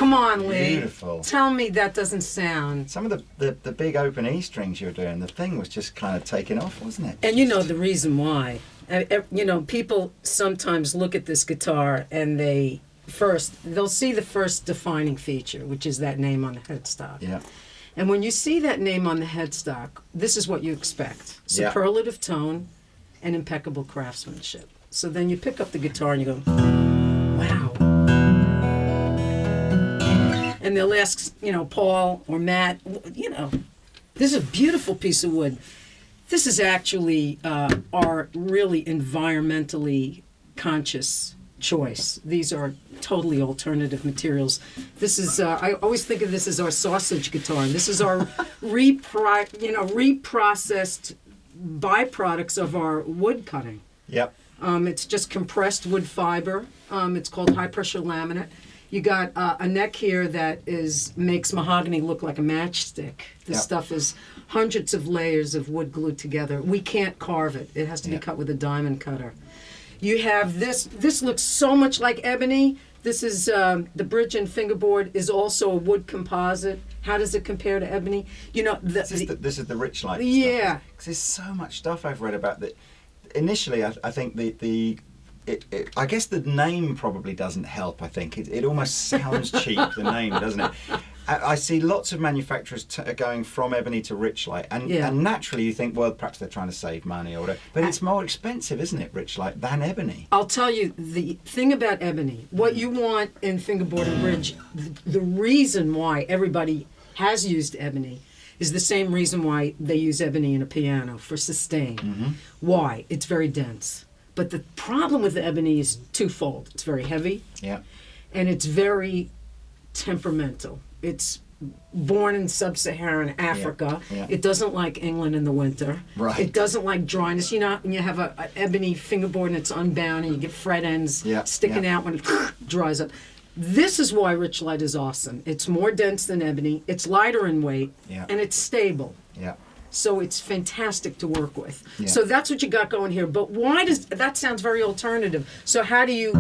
Come on, Lee. Beautiful. Tell me that doesn't sound... Some of the big open E strings you were doing, the thing was just kind of taking off, wasn't it? And you know the reason why. You know, people sometimes look at this guitar and they'll see the first defining feature, which is that name on the headstock. Yeah. And when you see that name on the headstock, this is what you expect. Superlative tone and impeccable craftsmanship. So then you pick up the guitar and you go, wow. And they'll ask, you know, Paul or Matt, you know, this is a beautiful piece of wood. This is actually our really environmentally conscious choice. These are totally alternative materials. This is, I always think of this as our sausage guitar. This is our reprocessed byproducts of our wood cutting. Yep. It's just compressed wood fiber. It's called high pressure laminate. You got a neck here that makes mahogany look like a matchstick. This stuff is hundreds of layers of wood glued together. We can't carve it. It has to be cut with a diamond cutter. You have this. This looks so much like ebony. This is the bridge and fingerboard is also a wood composite. How does it compare to ebony? You know, this is the rich light. Yeah. Because there's so much stuff I've read about that. Initially, I think I guess the name probably doesn't help. I think it almost sounds cheap, the name, doesn't it? I see lots of manufacturers going from ebony to Richlight, and naturally you think, well, perhaps they're trying to save money or whatever. But it's more expensive, isn't it, Richlight, than ebony? I'll tell you the thing about ebony. What you want in fingerboard and bridge, the reason why everybody has used ebony is the same reason why they use ebony in a piano, for sustain. Mm-hmm. Why? It's very dense. But the problem with the ebony is twofold. It's very heavy, and it's very temperamental. It's born in sub-Saharan Africa. It doesn't like England in the winter. Right. It doesn't like dryness. You know, when you have an ebony fingerboard and it's unbound and you get fret ends sticking out when it dries up. This is why Richlight is awesome. It's more dense than ebony. It's lighter in weight, and it's stable. Yeah. So it's fantastic to work with. Yeah. So that's what you got going here. But why does that sounds very alternative? So how do you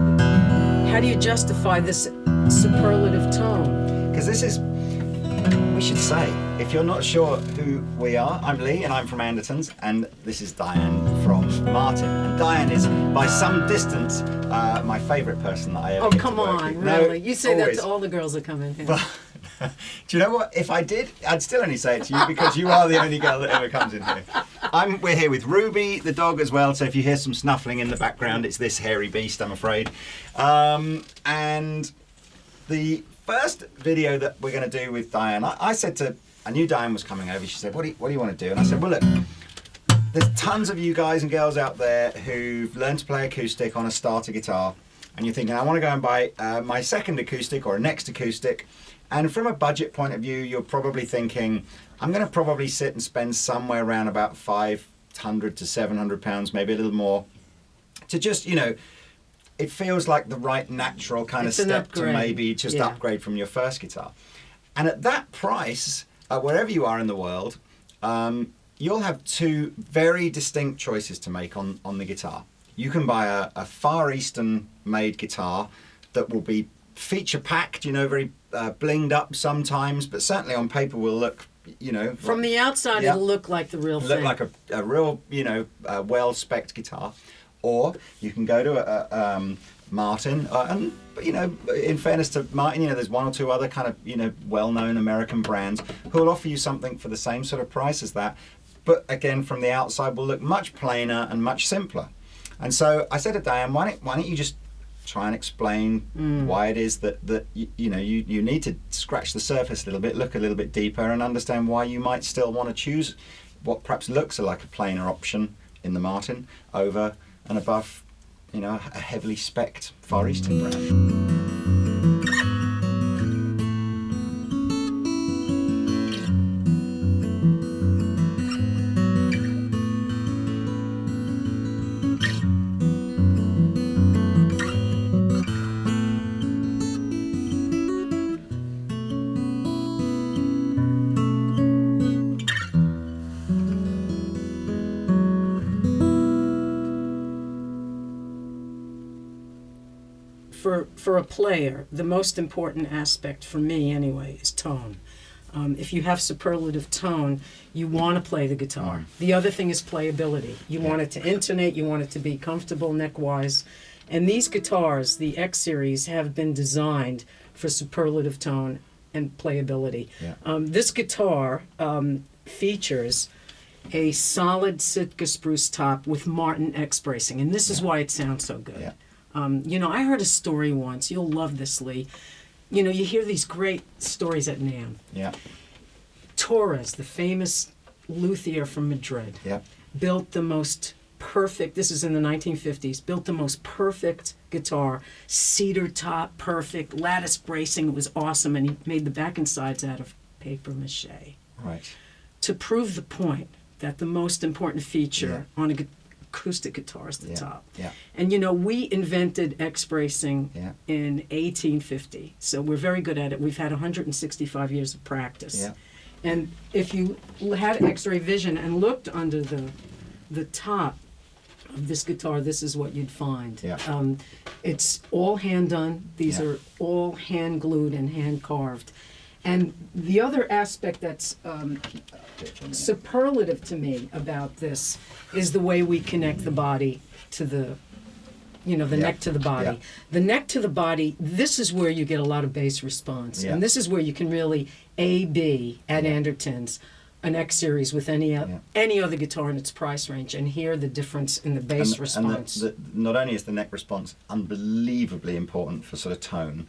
justify this superlative tone? Because this is, we should say, if you're not sure who we are, I'm Lee and I'm from Andertons, and this is Diane from Martin. And Diane is, by some distance, my favourite person that I ever get to work with. Really? You say that to all the girls that come in here. But, do you know what? If I did, I'd still only say it to you because you are the only girl that ever comes in here. We're here with Ruby, the dog, as well. So if you hear some snuffling in the background, it's this hairy beast, I'm afraid. And the first video that we're going to do with Diane, I knew Diane was coming over. She said, what do you want to do? And I said, well, look, there's tons of you guys and girls out there who've learned to play acoustic on a starter guitar. And you're thinking, I want to go and buy my second acoustic or a next acoustic. And from a budget point of view, you're probably thinking, I'm going to probably sit and spend somewhere around about £500 to £700, maybe a little more, to just, you know, it feels like the right natural kind of step to maybe just upgrade from your first guitar. And at that price, wherever you are in the world, you'll have two very distinct choices to make on the guitar. You can buy a Far Eastern made guitar that will be feature packed, you know, very blinged up sometimes, but certainly on paper will look, you know, from the outside it'll look like the real thing. Look like a real, you know, well-spec'd guitar. Or you can go to a Martin, and you know, in fairness to Martin, you know, there's one or two other kind of, you know, well-known American brands who will offer you something for the same sort of price as that, but again, from the outside will look much plainer and much simpler. And so I said to Diane, why don't you just try and explain why it is that you know, you need to scratch the surface a little bit, look a little bit deeper, and understand why you might still want to choose what perhaps looks like a plainer option in the Martin over and above, you know, a heavily spec'd Far Eastern brand. for a player, the most important aspect for me anyway is tone. If you have superlative tone, you want to play the guitar. The other thing is playability. You want it to intonate, you want it to be comfortable neck-wise. And these guitars, the X series, have been designed for superlative tone and playability. This guitar features a solid Sitka spruce top with Martin X bracing, and this is why it sounds so good. You know, I heard a story once. You'll love this, Lee. You know, you hear these great stories at NAMM. Torres, the famous luthier from Madrid, built the most perfect, this is in the 1950s, built the most perfect guitar, cedar top, perfect, lattice bracing, it was awesome, and he made the back and sides out of paper mache. To prove the point that the most important feature on a acoustic guitar is the top. And you know, we invented X bracing in 1850, so we're very good at it. We've had 165 years of practice. And if you had X-ray vision and looked under the top of this guitar, this is what you'd find. It's all hand done. These are all hand glued and hand carved. And the other aspect that's superlative to me about this is the way we connect the body to the, you know, the neck to the body. The neck to the body, this is where you get a lot of bass response. And this is where you can really A-B at Andertons an X series with any other guitar in its price range and hear the difference in the bass response. And not only is the neck response unbelievably important for sort of tone,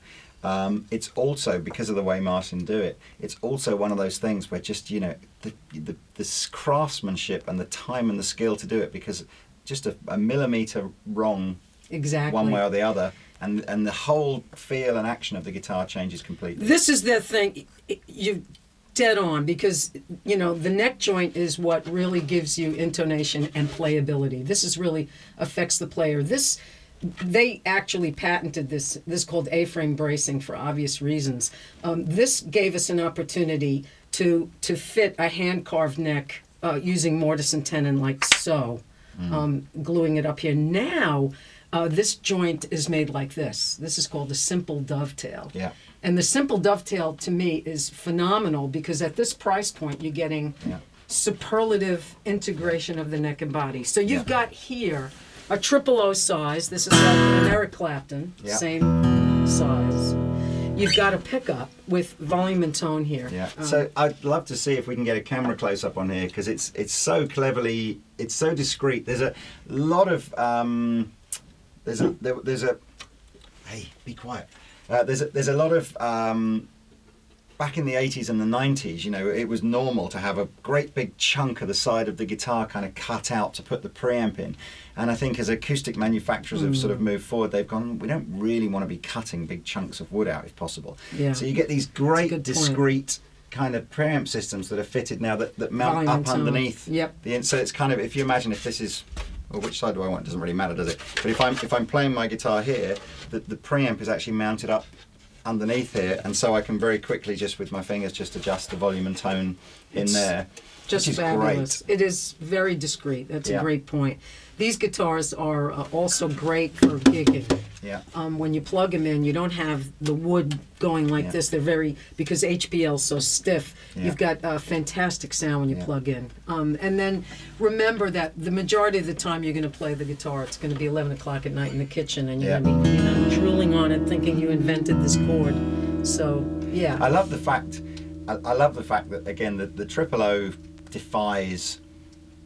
it's also, because of the way Martin do it, it's also one of those things where just, you know, the craftsmanship and the time and the skill to do it, because just a millimetre wrong one way or the other, and the whole feel and action of the guitar changes completely. This is the thing, you dead on, because, you know, the neck joint is what really gives you intonation and playability. This is really affects the player. They actually patented this called A-frame bracing for obvious reasons. This gave us an opportunity to fit a hand-carved neck using mortise and tenon like so, gluing it up here. Now, this joint is made like this. This is called a simple dovetail. And the simple dovetail, to me, is phenomenal because at this price point, you're getting superlative integration of the neck and body. So you've got here a 000 size. This is like an Eric Clapton, same size. You've got a pickup with volume and tone here. So I'd love to see if we can get a camera close up on here, because it's so cleverly, it's so discreet. There's a lot of hey, be quiet. There's a lot of back in the 80s and the 90s, you know, it was normal to have a great big chunk of the side of the guitar kind of cut out to put the preamp in. And I think as acoustic manufacturers have sort of moved forward, they've gone, we don't really want to be cutting big chunks of wood out if possible. So you get these great discrete kind of preamp systems that are fitted now that mount volume up underneath. So it's kind of, if you imagine if this is, well, which side do I want? It doesn't really matter, does it? But if I'm playing my guitar here, the preamp is actually mounted up underneath here, and so I can very quickly just with my fingers just adjust the volume and tone in there. Just fabulous. Great. It is very discreet. That's a great point. These guitars are also great for gigging. When you plug them in, you don't have the wood going like this. They're very, because HPL is so stiff, you've got a fantastic sound when you plug in. And then remember that the majority of the time you're going to play the guitar, it's going to be 11 o'clock at night in the kitchen, and you're going to be drooling on it, thinking you invented this chord. So, I love the fact that, again, the 000 defies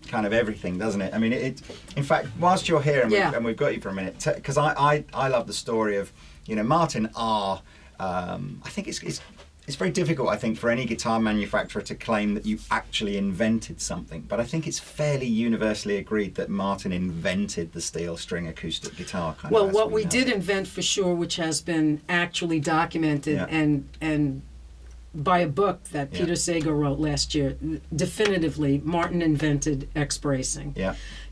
kind of everything, doesn't it? I mean, in fact, whilst you're here and we've got you for a minute, because I love the story of, you know, Martin R. I think it's very difficult, I think, for any guitar manufacturer to claim that you actually invented something, but I think it's fairly universally agreed that Martin invented the steel string acoustic guitar. Well, what we did invent for sure, which has been actually documented and by a book that Peter Sager wrote last year, definitively, Martin invented X bracing.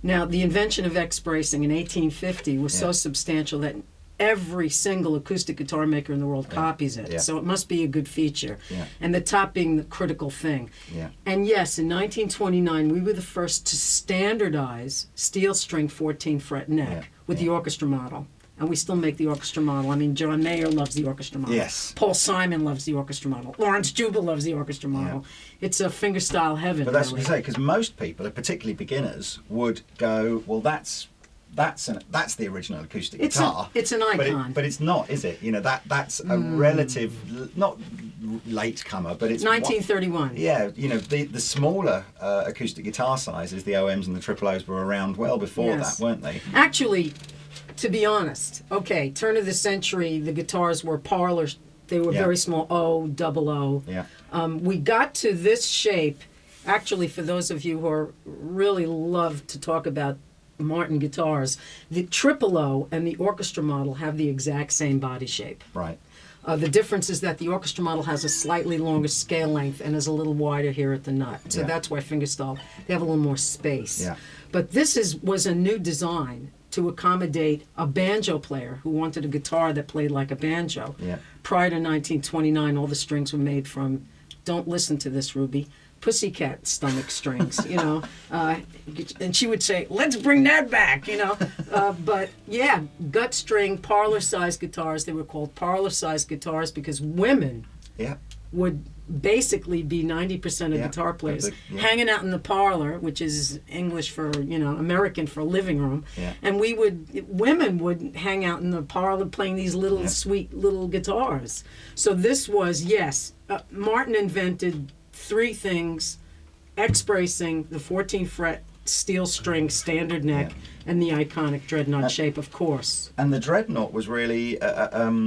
Now, the invention of X bracing in 1850 was so substantial that every single acoustic guitar maker in the world copies it. So it must be a good feature. And the top being the critical thing. And yes, in 1929, we were the first to standardize steel string 14 fret neck with the orchestra model. and we still make the orchestra model. I mean, John Mayer loves the orchestra model. Yes. Paul Simon loves the orchestra model. Lawrence Jubal loves the orchestra model. It's a fingerstyle heaven. But that's what really. I say, because most people, particularly beginners, would go, well, that's the original acoustic guitar. It's an icon. But it's not, is it? You know, that's a relative, not late comer, but it's 1931. Yeah, you know, the smaller acoustic guitar sizes, the OMs and the triple O's, were around well before that, weren't they? Actually, to be honest, okay, turn of the century, the guitars were parlors. They were very small, O, double O. Yeah. We got to this shape, actually, for those of you who are really love to talk about Martin guitars, the triple O and the orchestra model have the exact same body shape. Right. The difference is that the orchestra model has a slightly longer scale length and is a little wider here at the nut. So that's why fingerstyle, they have a little more space. Yeah. But this was a new design to accommodate a banjo player who wanted a guitar that played like a banjo. Yeah. Prior to 1929, all the strings were made from, don't listen to this, Ruby, pussycat stomach strings, you know. And she would say, let's bring that back, you know. But yeah, gut string, parlor-sized guitars. They were called parlor-sized guitars because women would basically be 90% of guitar players hanging out in the parlor, which is English for, you know, American for living room. And women would hang out in the parlor playing these little sweet little guitars. So this was, Martin invented three things: X-bracing, the 14 fret steel string standard neck, and the iconic dreadnought shape, of course. And the dreadnought was really a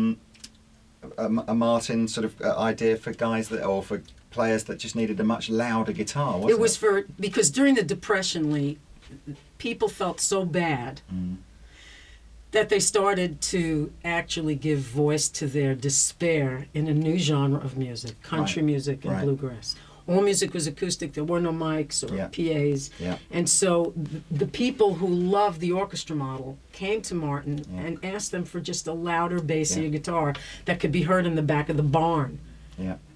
Martin sort of idea for guys that, or for players that just needed a much louder guitar, wasn't it? It was because during the Depression, Lee, people felt so bad that they started to actually give voice to their despair in a new genre of music, country music and bluegrass. All music was acoustic. There were no mics or PAs. And so the people who loved the orchestra model came to Martin and asked them for just a louder, bassier guitar that could be heard in the back of the barn.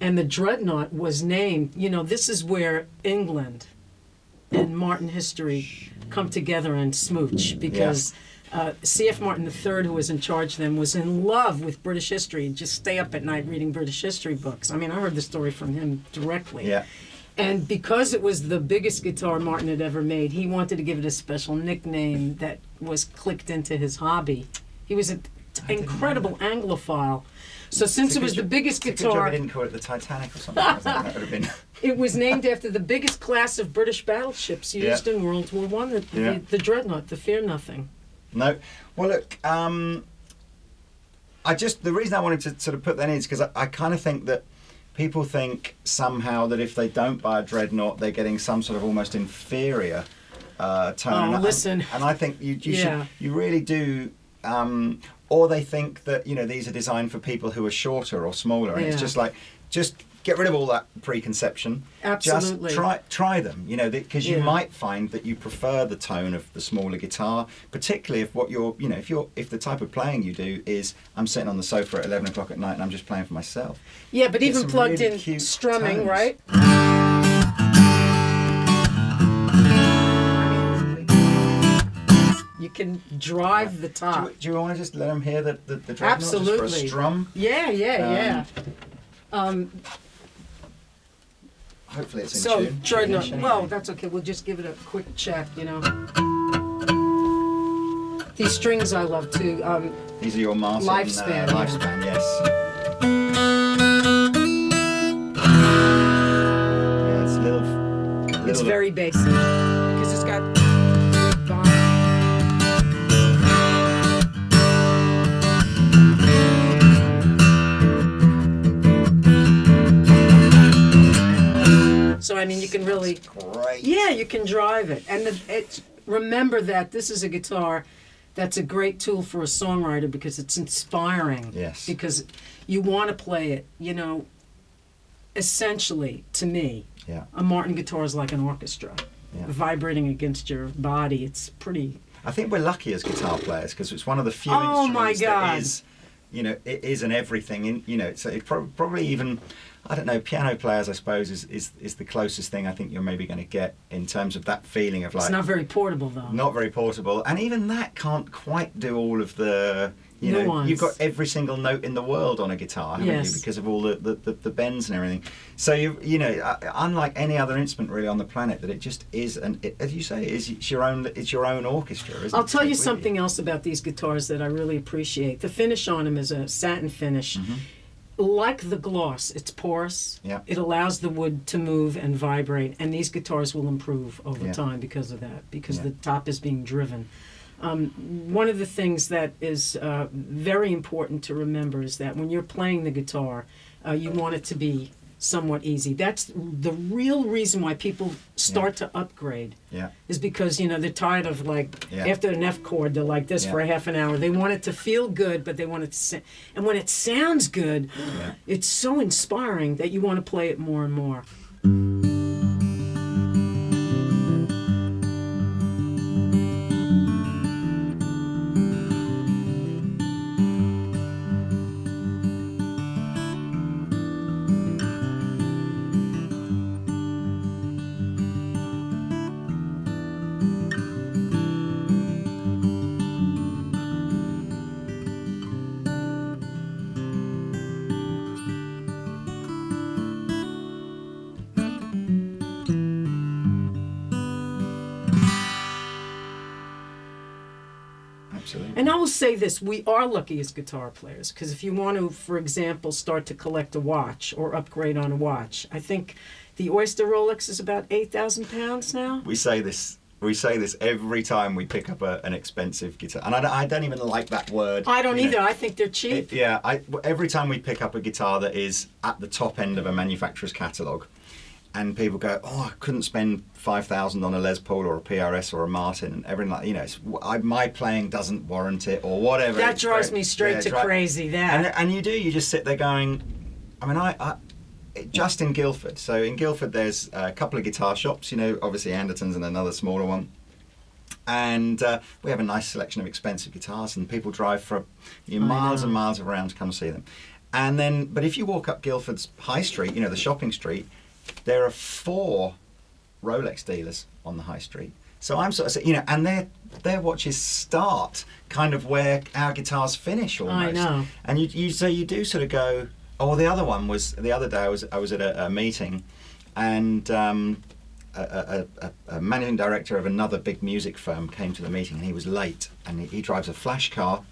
And the dreadnought was named, you know, this is where England and Martin history come together and smooch, because C.F. Martin III, who was in charge then, was in love with British history and just stay up at night reading British history books. I mean, I heard the story from him directly. And because it was the biggest guitar Martin had ever made, he wanted to give it a special nickname that was clicked into his hobby. He was an incredible Anglophile. So since it was the biggest guitar... I didn't call it the Titanic or something. I think that would have been... It was named after the biggest class of British battleships used in World War I, the dreadnought, the Fear Nothing. No. Well, look, the reason I wanted to sort of put that in is because I kind of think that people think somehow that if they don't buy a dreadnought, they're getting some sort of almost inferior tone. Oh, listen. And I think you really do, or they think that, you know, these are designed for people who are shorter or smaller, and it's just get rid of all that preconception. Absolutely. Just try them, you know, because you might find that you prefer the tone of the smaller guitar, particularly if what you're, you know, if the type of playing you do is I'm sitting on the sofa at 11 o'clock at night and I'm just playing for myself. Yeah, but even plugged in strumming, tones. right? You can drive the top. Do you want to just let them hear the dreadnought Absolutely. just for a strum? Yeah. Hopefully it's in So, tune. dreadnought. Well, that's okay. We'll just give it a quick check, you know. These strings I love too. These are your Martin Lifespan. Lifespan, yes. Yeah, it's a little. It's very basic because it's got. So I mean, you can really, great. Yeah, you can drive it. And remember that this is a guitar that's a great tool for a songwriter because it's inspiring. Yes. Because you want to play it. You know, essentially, to me, a Martin guitar is like an orchestra, vibrating against your body. It's pretty. I think we're lucky as guitar players because it's one of the few instruments that is, you know, it is an everything. In, you know, so it probably even. I don't know, piano players, I suppose, is the closest thing I think you're maybe going to get in terms of that feeling of like... It's not very portable, though. Not very portable. And even that can't quite do all of the, You know, Nuance. you've got every single note in the world on a guitar, haven't you? Because of all the bends and everything. So you know, unlike any other instrument really on the planet, that it just is, as you say, it's your own orchestra. Isn't I'll it? tell you something else about these guitars that I really appreciate. The finish on them is a satin finish. Mm-hmm. Like the gloss, it's porous. Yeah. It allows the wood to move and vibrate, and these guitars will improve over time because of that, because the top is being driven. One of the things that is very important to remember is that when you're playing the guitar, you want it to be somewhat easy. That's the real reason why people start to upgrade. Yeah. Is because, you know, they're tired of, like, after an F chord, they're like this for a half an hour. They want it to feel good, but they want it to and when it sounds good, it's so inspiring that you want to play it more and more. And I will say this, we are lucky as guitar players, because if you want to, for example, start to collect a watch or upgrade on a watch, I think the Oyster Rolex is about 8,000 pounds now. We say this every time we pick up an expensive guitar, and I don't even like that word. I don't either. I think they're cheap. Every time we pick up a guitar that is at the top end of a manufacturer's catalogue, and people go, "Oh, I couldn't spend 5,000 on a Les Paul or a PRS or a Martin," and everything like, you know, my playing doesn't warrant it or whatever. That drives me straight to crazy. And you just sit there going, I mean, I just in Guildford. So in Guildford, there's a couple of guitar shops. You know, obviously Andertons and another smaller one. And we have a nice selection of expensive guitars, and people drive for miles and miles around to come see them. And then, but if you walk up Guildford's High Street, you know, the shopping street, there are 4 Rolex dealers on the high street. So I'm sort of, you know, and their watches start kind of where our guitars finish almost. I know. And you do sort of go, oh, well, the other one was, the other day I was at a meeting, and a managing director of another big music firm came to the meeting, and he was late, and he drives a flash car,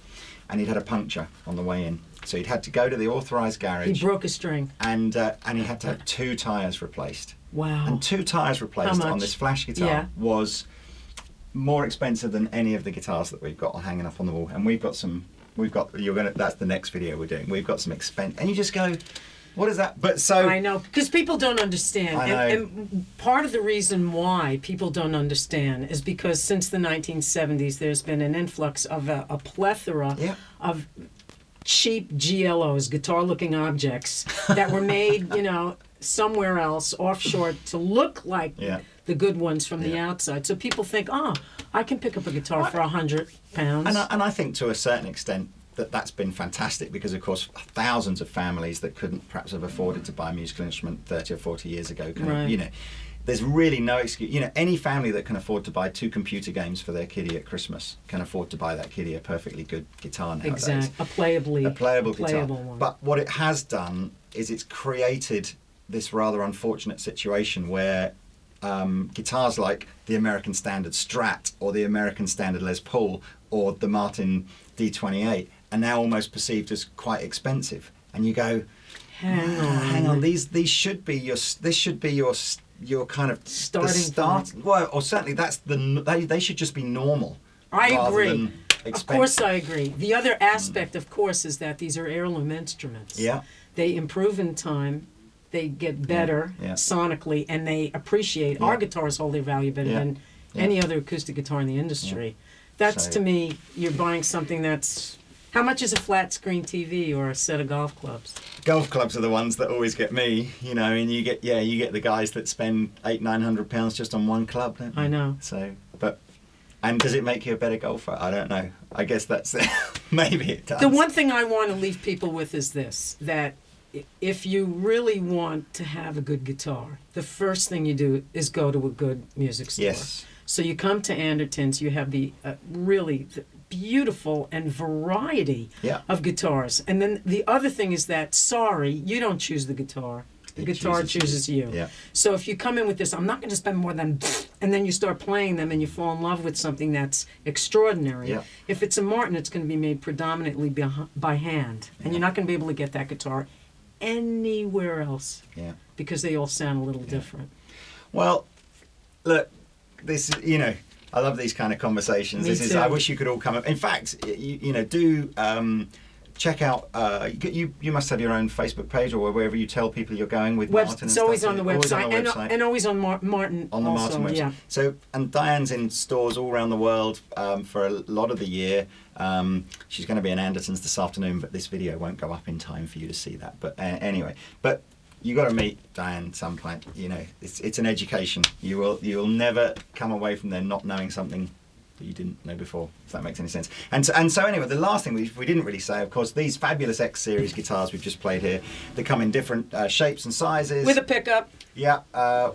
and he'd had a puncture on the way in. So he'd had to go to the authorised garage. He broke a string. And he had to have 2 tyres replaced. Wow. And 2 tyres replaced on this flash guitar was more expensive than any of the guitars that we've got hanging up on the wall. And that's the next video we're doing. We've got some expense. And you just go, what is that? But so I know, because people don't understand. I know. And part of the reason why people don't understand is because since the 1970s, there's been an influx of a plethora of cheap GLOs, guitar-looking objects, that were made, you know, somewhere else, offshore, to look like the good ones from the outside. So people think, I can pick up a guitar for 100 pounds. And I think to a certain extent that's been fantastic, because of course thousands of families that couldn't perhaps have afforded to buy a musical instrument 30 or 40 years ago you know, there's really no excuse. You know, any family that can afford to buy 2 computer games for their kiddie at Christmas can afford to buy that kiddie a perfectly good guitar nowadays. Exactly. A playable guitar. One. But what it has done is it's created this rather unfortunate situation where guitars like the American Standard Strat or the American Standard Les Paul or the Martin D28 are now almost perceived as quite expensive. And you go, hang on, these should be your kind of starting point. Well, or certainly they should just be normal. I agree. Expensive. Of course I agree. The other aspect, of course, is that these are heirloom instruments. Yeah. They improve in time, they get better sonically, and they appreciate. Our guitars hold their value better than any other acoustic guitar in the industry. That's, to me, you're buying something that's... How much is a flat screen TV or a set of golf clubs? Golf clubs are the ones that always get me, you know, and you get the guys that spend £800-900 just on one club, don't you? I know. So, and does it make you a better golfer? I don't know. I guess that's maybe it does. The one thing I want to leave people with is this, that if you really want to have a good guitar, the first thing you do is go to a good music store. Yes. So you come to Andertons, you have the beautiful and variety Yeah. of guitars. And then the other thing is that, sorry, you don't choose the guitar. The It guitar chooses chooses you. Yeah. So if you come in with this, I'm not going to spend more than, and then you start playing them and you fall in love with something that's extraordinary. Yeah. If it's a Martin, it's going to be made predominantly by hand. And you're not going to be able to get that guitar anywhere else Yeah. because they all sound a little different. Well, look, this is, you know, I love these kind of conversations. Me This is, too. I wish you could all come up. In fact, you know, do check out. You must have your own Facebook page or wherever you tell people you're going with Martin. And It's always stuff. on the Always website, on the website. and always on Martin. On the also, Martin website. yeah. So, and Diane's in stores all around the world for a lot of the year. She's going to be in Andertons this afternoon, but this video won't go up in time for you to see that. But anyway, but you got to meet Diane some point. You know, it's an education. You will never come away from there not knowing something that you didn't know before, if that makes any sense. And so anyway, the last thing we didn't really say, of course, these fabulous X series guitars we've just played here, they come in different shapes and sizes. With a pickup. Yeah,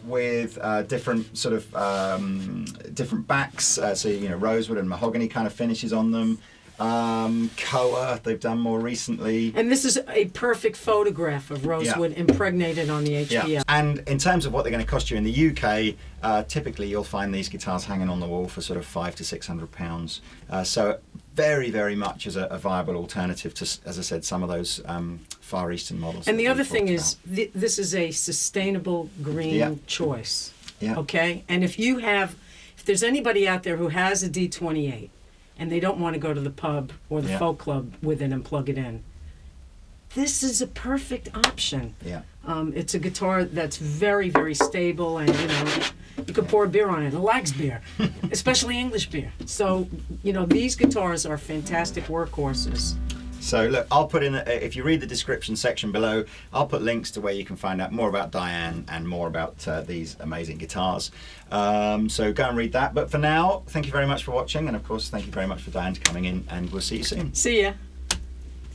with different sort of different backs. So you know, rosewood and mahogany kind of finishes on them. Koa, they've done more recently. And this is a perfect photograph of rosewood impregnated on the HPL. Yeah. And in terms of what they're going to cost you in the UK, typically you'll find these guitars hanging on the wall for sort of £500 to £600. So very, very much as a viable alternative to, as I said, some of those Far Eastern models. And the that other we thing talked is, this is a sustainable green choice. Yeah. Okay? And if there's anybody out there who has a D28 and they don't want to go to the pub or the folk club with it and plug it in, this is a perfect option. Yeah. It's a guitar that's very, very stable, and you know, you could pour a beer on it. It likes beer, especially English beer. So, you know, these guitars are fantastic workhorses. So look, I'll put in, if you read the description section below, I'll put links to where you can find out more about Diane and more about these amazing guitars. So go and read that. But for now, thank you very much for watching. And of course, thank you very much for Diane coming in, and we'll see you soon. See ya.